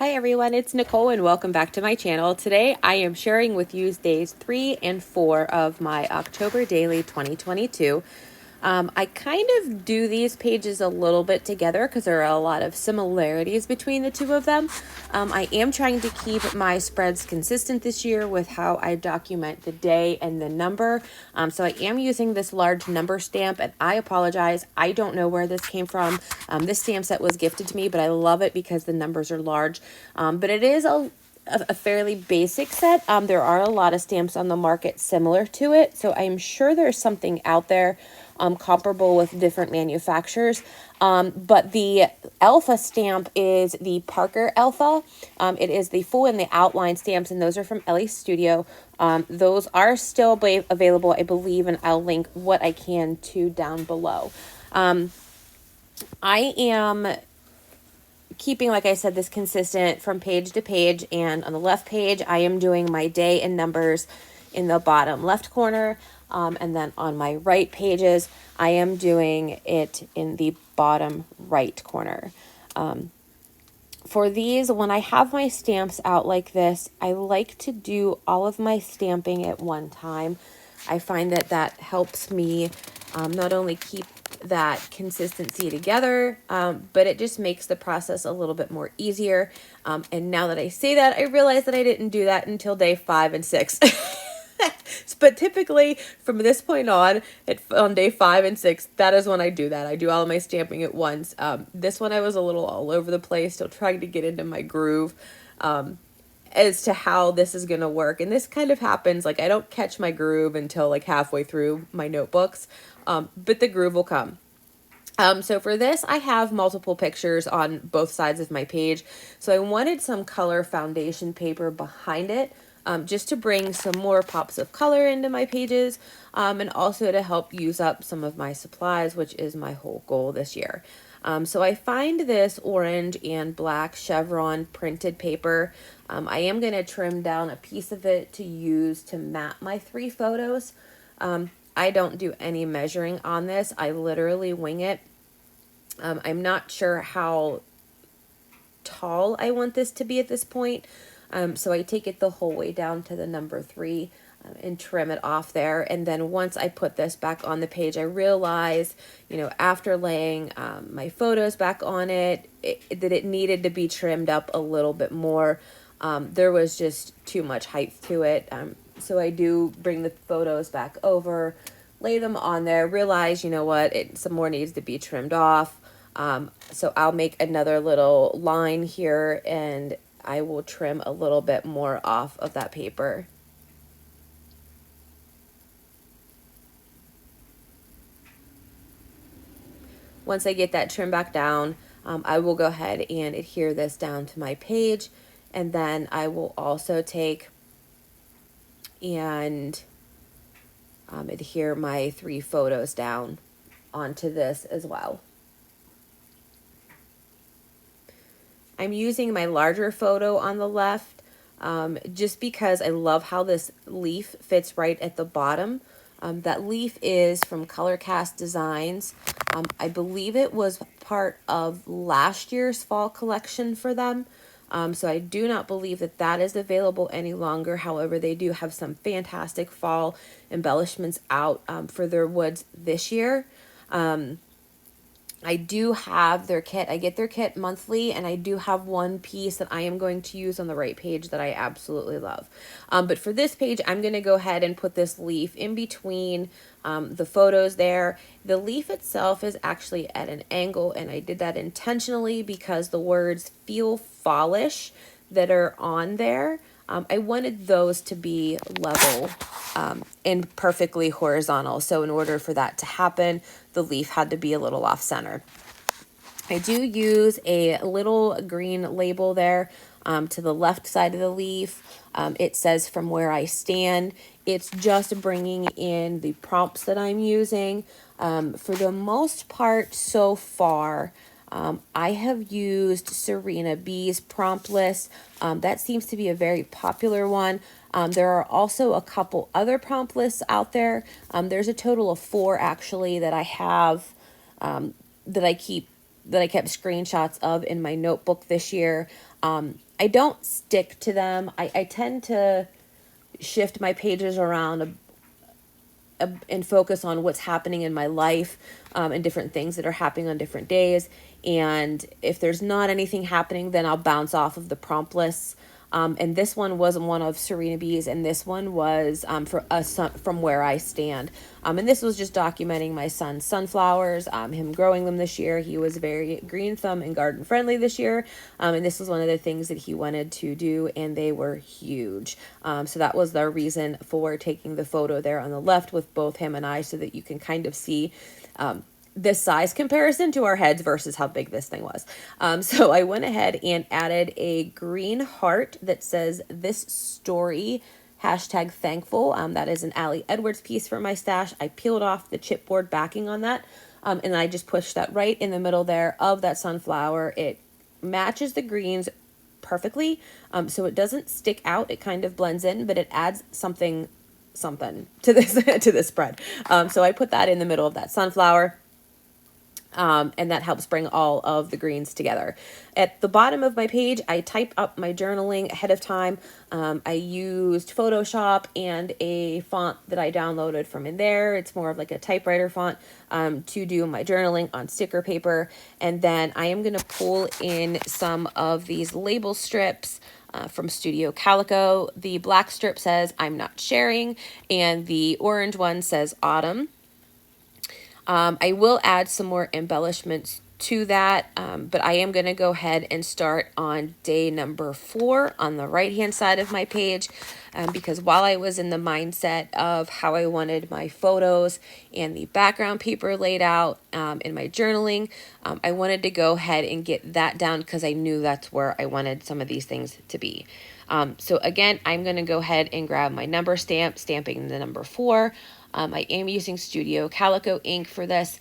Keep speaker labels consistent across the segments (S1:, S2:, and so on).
S1: Hi everyone, it's Nicole and welcome back to my channel. Today I am sharing with you days 3 and 4 of my October Daily 2022. I kind of do these pages a little bit together because there are a lot of similarities between the two of them. I am trying to keep my spreads consistent this year with how I document the day and the number. So I am using this large number stamp, and I apologize. I don't know where this came from. This stamp set was gifted to me, but I love it because the numbers are large. But it is a fairly basic set. There are a lot of stamps on the market similar to it, so I'm sure there's something out there comparable with different manufacturers. But the Alpha stamp is the Parker Alpha. It is the full and the outline stamps, and those are from Ellie Studio. Those are still available, I believe, and I'll link what I can to down below. I am keeping, like I said, this consistent from page to page, and on the left page I am doing my day and numbers in the bottom left corner, and then on my right pages I am doing it in the bottom right corner. For these, when I have my stamps out like this, I like to do all of my stamping at one time. I find that that helps me not only keep that consistency together, but it just makes the process a little bit more easier. And now that I say that, I realize that I didn't do that until day 5 and 6. But typically from this point on day 5 and 6, that is when I do that. I do all of my stamping at once. This one I was a little all over the place, still trying to get into my groove as to how this is going to work. And this kind of happens, like I don't catch my groove until like halfway through my notebooks, but the groove will come. So for this, I have multiple pictures on both sides of my page. So I wanted some color foundation paper behind it, just to bring some more pops of color into my pages, and also to help use up some of my supplies, which is my whole goal this year. So I find this orange and black chevron printed paper. I am going to trim down a piece of it to use to map my 3 photos. I don't do any measuring on this. I literally wing it. I'm not sure how tall I want this to be at this point. So I take it the whole way down to the number 3 and trim it off there. And then once I put this back on the page, I realized, after laying my photos back on it, that it needed to be trimmed up a little bit more. There was just too much height to it. So I do bring the photos back over, lay them on there, realize, some more needs to be trimmed off. So I'll make another little line here, and I will trim a little bit more off of that paper. Once I get that trim back down, I will go ahead and adhere this down to my page, and then I will also take and adhere my 3 photos down onto this as well. I'm using my larger photo on the left just because I love how this leaf fits right at the bottom. That leaf is from Colorcast Designs. I believe it was part of last year's fall collection for them. So I do not believe that that is available any longer. However, they do have some fantastic fall embellishments out for their woods this year. I do have their kit. I get their kit monthly, and I do have one piece that I am going to use on the right page that I absolutely love. But for this page, I'm going to go ahead and put this leaf in between the photos there. The leaf itself is actually at an angle, and I did that intentionally because the words "feel fallish" that are on there, I wanted those to be level and perfectly horizontal. So in order for that to happen, the leaf had to be a little off center. I do use a little green label there to the left side of the leaf. It says "from where I stand." It's just bringing in the prompts that I'm using. For the most part so far, I have used Serena B's prompt list. That seems to be a very popular one. There are also a couple other prompt lists out there. There's a total of 4 actually that I have, that I keep that I kept screenshots of in my notebook this year. I don't stick to them. I tend to shift my pages around and focus on what's happening in my life, and different things that are happening on different days. And if there's not anything happening, then I'll bounce off of the prompt lists. And this one was one of Serena B's, and this one was for us from where I stand. And this was just documenting my son's sunflowers, him growing them this year. He was very green thumb and garden friendly this year. And this was one of the things that he wanted to do, and they were huge. So that was the reason for taking the photo there on the left with both him and I, so that you can kind of see this size comparison to our heads versus how big this thing was. So I went ahead and added a green heart that says "This Story #thankful." That is an Allie Edwards piece from my stash. I peeled off the chipboard backing on that, and I just pushed that right in the middle there of that sunflower. It matches the greens perfectly, so it doesn't stick out. It kind of blends in, but it adds something to this to this spread. So I put that in the middle of that sunflower. And that helps bring all of the greens together. At the bottom of my page, I type up my journaling ahead of time. I used Photoshop and a font that I downloaded from in there. It's more of like a typewriter font, to do my journaling on sticker paper. And then I am going to pull in some of these label strips from Studio Calico. The black strip says "I'm not sharing," and the orange one says "Autumn." I will add some more embellishments to that, but I am going to go ahead and start on day number 4 on the right hand side of my page, because while I was in the mindset of how I wanted my photos and the background paper laid out in my journaling, I wanted to go ahead and get that down because I knew that's where I wanted some of these things to be. So again, I'm going to go ahead and grab my number stamp, stamping the number 4. I am using Studio Calico ink for this.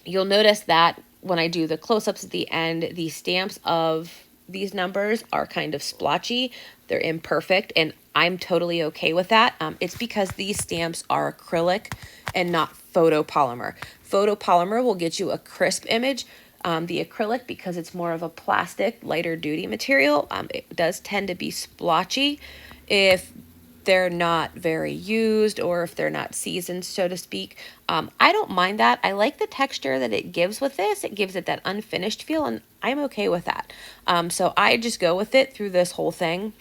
S1: You'll notice that when I do the close-ups at the end, the stamps of these numbers are kind of splotchy. They're imperfect, and I'm totally okay with that. It's because these stamps are acrylic and not photopolymer. Photopolymer will get you a crisp image. The acrylic, because it's more of a plastic, lighter duty material, it does tend to be splotchy if they're not very used or if they're not seasoned, so to speak. I don't mind that. I like the texture that it gives with this. It gives it that unfinished feel, and I'm okay with that. So I just go with it through this whole thing.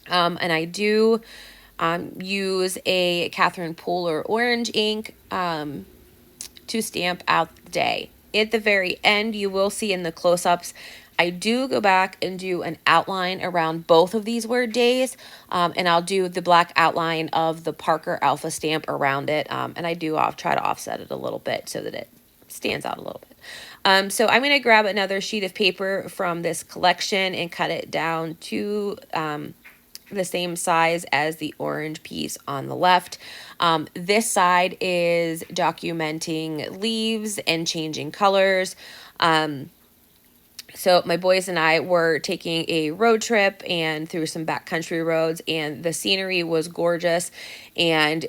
S1: And I do use a Catherine Pooler orange ink to stamp out the day. At the very end, you will see in the close-ups, I do go back and do an outline around both of these word days, and I'll do the black outline of the Parker Alpha stamp around it, and I'll try to offset it a little bit so that it stands out a little bit. So I'm going to grab another sheet of paper from this collection and cut it down to the same size as the orange piece on the left. This side is documenting leaves and changing colors. So my boys and I were taking a road trip and through some backcountry roads, and the scenery was gorgeous, and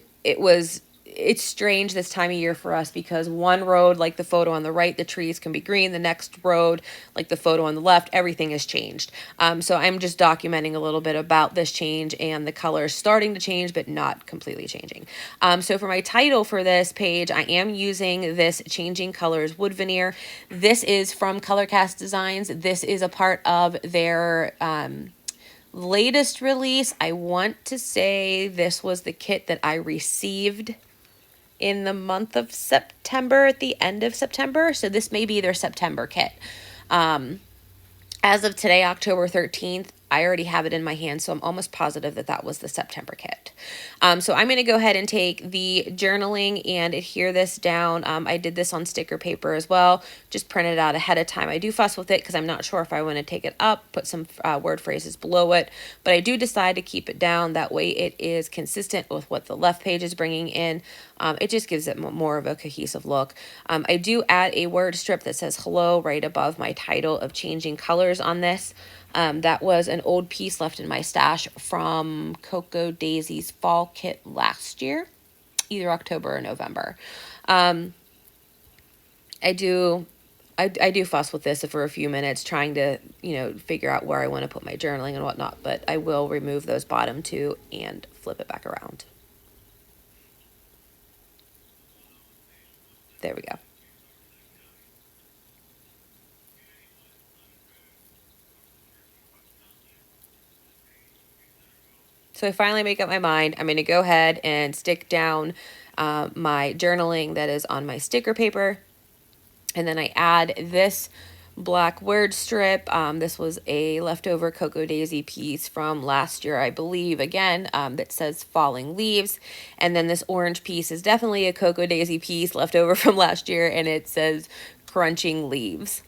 S1: it's strange this time of year for us because one road, like the photo on the right, the trees can be green. The next road, like the photo on the left, everything has changed. So I'm just documenting a little bit about this change and the colors starting to change, but not completely changing. So for my title for this page, I am using this Changing Colors wood veneer. This is from Colorcast Designs. This is a part of their latest release. I want to say this was the kit that I received in the month of September, at the end of September. So this may be their September kit. As of today, October 13th, I already have it in my hand, so I'm almost positive that that was the September kit. So I'm going to go ahead and take the journaling and adhere this down. I did this on sticker paper as well, just printed it out ahead of time. I do fuss with it because I'm not sure if I want to take it up, put some word phrases below it, but I do decide to keep it down. That way it is consistent with what the left page is bringing in. It just gives it more of a cohesive look. I do add a word strip that says hello right above my title of Changing Colors on this. That was an old piece left in my stash from Coco Daisy's fall kit last year, either October or November. I do fuss with this for a few minutes trying to, figure out where I want to put my journaling and whatnot, but I will remove those bottom two and flip it back around. There we go. So I finally make up my mind. I'm going to go ahead and stick down my journaling that is on my sticker paper. And then I add this black word strip. This was a leftover Cocoa Daisy piece from last year, I believe, again, that says falling leaves. And then this orange piece is definitely a Cocoa Daisy piece left over from last year, and it says crunching leaves.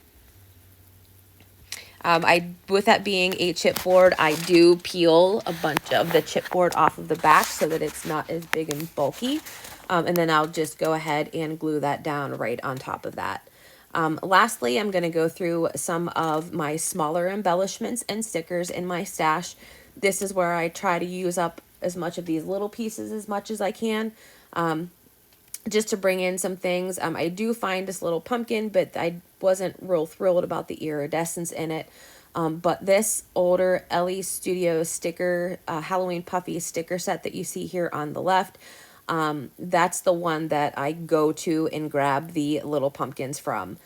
S1: With that being a chipboard, I do peel a bunch of the chipboard off of the back so that it's not as big and bulky. And then I'll just go ahead and glue that down right on top of that. Lastly, I'm going to go through some of my smaller embellishments and stickers in my stash. This is where I try to use up as much of these little pieces as much as I can. Just to bring in some things. I do find this little pumpkin, but I wasn't real thrilled about the iridescence in it. But this older Ellie Studio sticker, Halloween Puffy sticker set that you see here on the left, that's the one that I go to and grab the little pumpkins from.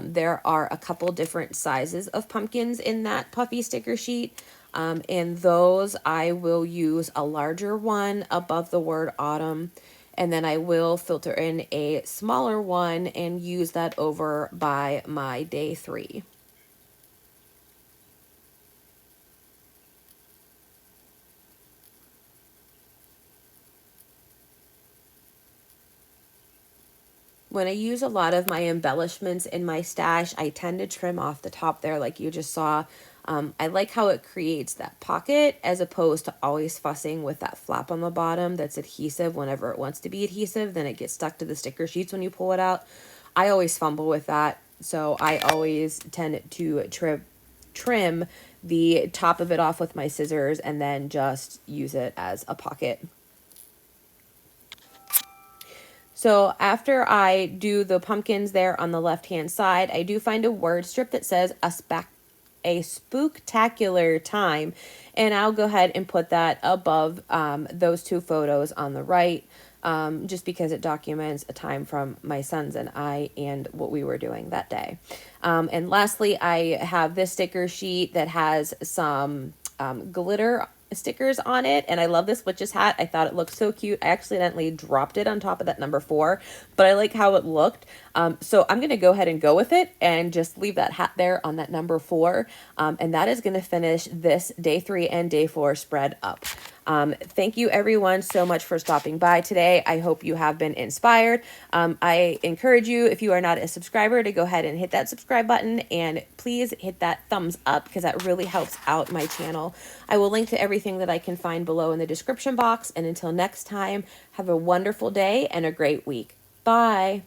S1: There are a couple different sizes of pumpkins in that puffy sticker sheet. And those I will use a larger one above the word autumn. And then I will filter in a smaller one and use that over by my day 3. When I use a lot of my embellishments in my stash, I tend to trim off the top there like you just saw. I like how it creates that pocket as opposed to always fussing with that flap on the bottom that's adhesive whenever it wants to be adhesive. Then it gets stuck to the sticker sheets when you pull it out. I always fumble with that, so I always tend to trim the top of it off with my scissors and then just use it as a pocket. So after I do the pumpkins there on the left-hand side, I do find a word strip that says a spooktacular time, and I'll go ahead and put that above those two photos on the right, just because it documents a time from my sons and I and what we were doing that day. And lastly, I have this sticker sheet that has some glitter stickers on it, and I love this witch's hat. I thought it looked so cute. I accidentally dropped it on top of that number 4, but I like how it looked. So I'm going to go ahead and go with it and just leave that hat there on that number 4. And that is going to finish this day 3 and day 4 spread up. Thank you everyone so much for stopping by today. I hope you have been inspired. I encourage you, if you are not a subscriber, to go ahead and hit that subscribe button, and please hit that thumbs up because that really helps out my channel. I will link to everything that I can find below in the description box. And until next time, have a wonderful day and a great week. Bye.